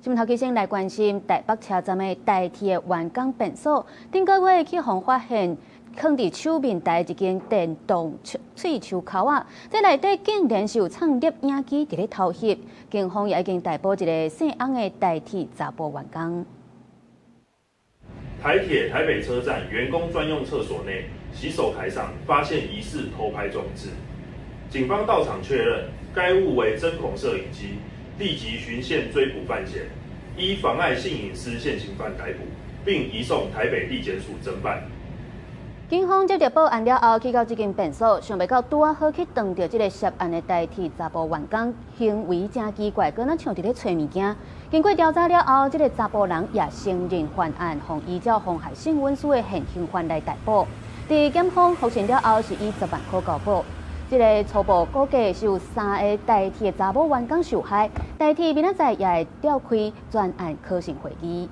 新聞頭先來關心台北車站的台鐵的完工變數，頂個月去互發現放佇手面台一間電動喙鬚口啊，這內底竟然是有藏攝影機佇咧偷翕，警方也已經逮捕一個姓翁的台鐵查甫員工。台鐵台北車站員工專用廁所內洗手台上發現疑似偷拍裝置，警方到場確認該物為針孔攝影機，立即循線追捕犯嫌，依妨礙性隱私現行犯逮捕，並移送台北地檢署偵辦。警方接到報案了後，去到這間便所，想袂到拄啊好去撞到這個涉案的台鐵查甫員工，行為真奇怪，佮咱像佇咧找物件。經過調查了後，這個查甫人也承認犯案，並依照妨害性溫書的現行犯來逮捕。佇檢方複審了後，是以10萬塊交保。這個初步估計是有3個台鐵查某員工受害，台鐵明仔載也會召開專案考訊會議。